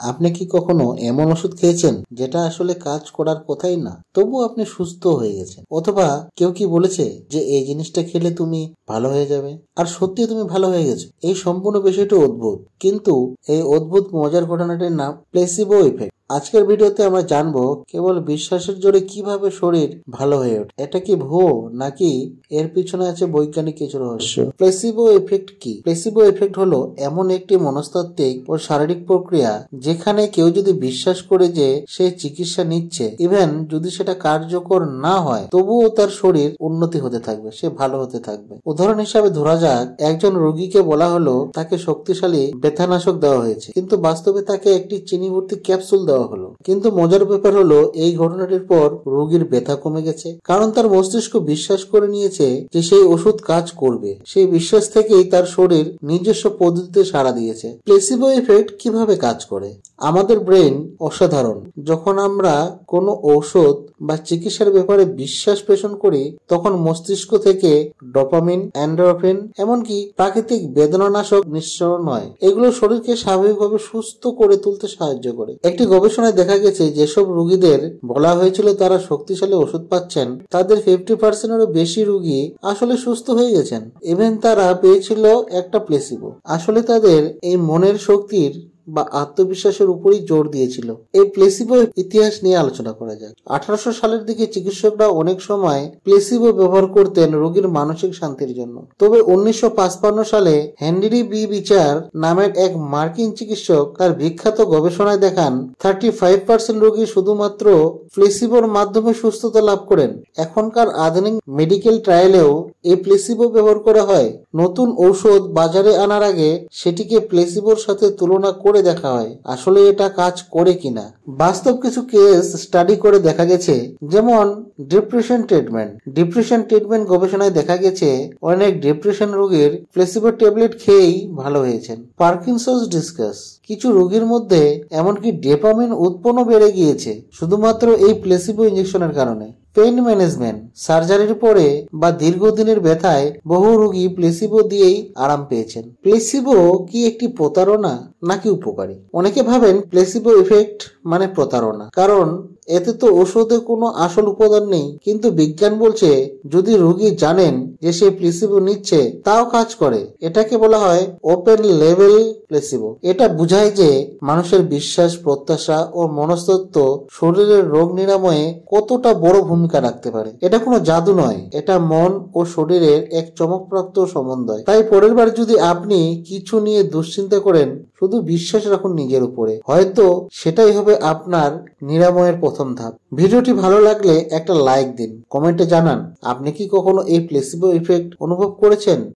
আপনি কি কখনো এমন ওষুধ খেয়েছেন যেটা আসলে কাজ করার কথাই না, তবু আপনি সুস্থ হয়ে গেছেন? অথবা কেউ কি বলেছে যে এই জিনিসটা খেলে তুমি ভালো হয়ে যাবে, আর সত্যি তুমি ভালো হয়ে গেছো? এই সম্পূর্ণ বিষয়টা অদ্ভুত, কিন্তু এই অদ্ভুত মজার ঘটনাটির নাম প্লেসিবো ইফেক্ট। আজকের ভিডিওতে আমরা জানবো কেবল বিশ্বাসের জোরে কিভাবে শরীর ভালো হয়ে ওঠে। এটা কি ভুয়ো, নাকি এর পিছনে আছে বৈজ্ঞানিক কিছু রহস্য? প্লেসিবো ইফেক্ট কি? প্লেসিবো ইফেক্ট হলো এমন একটি মনস্তাত্ত্বিক ও শারীরিক প্রক্রিয়া যেখানে কেউ যদি বিশ্বাস করে যে সে চিকিৎসা নিচ্ছে, ইভেন যদি সেটা কার্যকর না হয়, তবুও তার শরীর উন্নতি হতে থাকবে, সে ভালো হতে থাকবে। উদাহরণ হিসাবে ধরা যাক, একজন রোগীকে বলা হলো তাকে শক্তিশালী ব্যথানাশক দেওয়া হয়েছে, কিন্তু বাস্তবে তাকে একটি চিনি ভর্তি ক্যাপসুল দেওয়া হলো। কিন্তু মজার ব্যাপার হলো এই ঘটনাটির পর রোগীর ব্যথা কমে গেছে, কারণ তার মস্তিষ্ক বিশ্বাস করে নিয়েছে যে সেই ওষুধ কাজ করবে। সেই বিশ্বাস থেকেই তার শরীর নিজস্ব পদ্ধতিতে সাড়া দিয়েছে। প্লেসিবো ইফেক্ট কিভাবে কাজ করে? আমাদের ব্রেন অসাধারণ। যখন আমরা কোনো ঔষধ বা চিকিৎসার ব্যাপারে বিশ্বাস পোষণ করি, তখন মস্তিষ্ক থেকে ডোপামিন, এন্ডোরফিন, এমনকি প্রাকৃতিক বেদনানাশক নিঃসরণ হয়। এগুলো শরীরকে স্বাভাবিকভাবে সুস্থ করে তুলতে সাহায্য করে। একটি গবেষণায় দেখা গেছে, যেসব রোগীদের বলা হয়েছিল তারা শক্তিশালী ওষুধ পাচ্ছেন, তাদের 50%-এরও বেশি রোগী আসলে সুস্থ হয়ে গেছেন। ইভেন তারা পেয়েছিল একটা প্লেসিবো। আসলে তাদের এই মনের শক্তির বা আত্মবিশ্বাসের উপরই জোর দিয়েছিল। এই প্লেসিবো ইতিহাস নিয়ে আলোচনা করা যাক। 1800 সালের দিকে চিকিৎসকরা অনেক সময় প্লেসিবো ব্যবহার করতেন রোগীর মানসিক শান্তির জন্য। তবে 1955 সালে হেনরি বি বিচার নামের এক মার্কিন চিকিৎসক তার বিখ্যাত গবেষণায় দেখান 35% রোগী শুধুমাত্র প্লেসিবোর মাধ্যমে সুস্থতা লাভ করেন। এখনকার আধুনিক মেডিকেল ট্রায়ালেও এই প্লেসিবো ব্যবহার করা হয়। নতুন ঔষধ বাজারে আনার আগে সেটিকে প্লেসিবোর সাথে তুলনা করে দেখা হয় আসলে এটা কাজ করে কিনা। বাস্তব কিছু কেস স্টাডি করে দেখা গেছে, যেমন ডিপ্রেশন ট্রিটমেন্ট গবেষণায় দেখা গেছে অনেক ডিপ্রেশন রোগীর প্লেসিবো ট্যাবলেট খেয়েই ভালো হয়েছেন। পার্কিনসন্স ডিসকাস, কিছু রোগীর মধ্যে এমনকি ডোপামিন উৎপন্ন বেড়ে গিয়েছে শুধুমাত্র এই প্লেসিবো ইনজেকশনের কারণে। পেইন ম্যানেজমেন্ট, সার্জারির পরে বা দীর্ঘদিনের ব্যথায় বহু রোগী প্লেসিবো দিয়েই আরাম পেয়েছেন। প্লেসিবো কি একটি প্রতারণা নাকি উপকারী? অনেকে ভাবেন প্লেসিবো ইফেক্ট মানে প্রতারণা, কারণ এতে তো ওষুধে কোনো আসল উপাদান নেই। কিন্তু বিজ্ঞান বলছে যদি রোগী জানেন যে সে প্লেসিবো নিচ্ছে তাও কাজ করে, এটাকে বলা হয় ওপেন লেভেল প্লেসিবো। এটা বোঝায় যে মানুষের বিশ্বাস, প্রত্যাশা ও মনস্তত্ত্ব শরীরের রোগ নিরাময়ে কতটা বড় ভূমিকা রাখতে পারে। এটা কোনো জাদু নয়, এটা মন ও শরীরের এক চমকপ্রাপ্ত সমন্বয়। তাই পরের বার যদি আপনি কিছু নিয়ে দুশ্চিন্তা করেন, শুধু বিশ্বাস রাখুন নিজের উপরে, হয়তো সেটাই হবে আপনার নিরাময়ের প্রথম ধাপ। ভিডিওটি ভালো লাগলে একটা লাইক দিন, কমেন্টে জানান আপনি কি কখনো এই প্লেসিবো ইফেক্ট অনুভব করেছেন।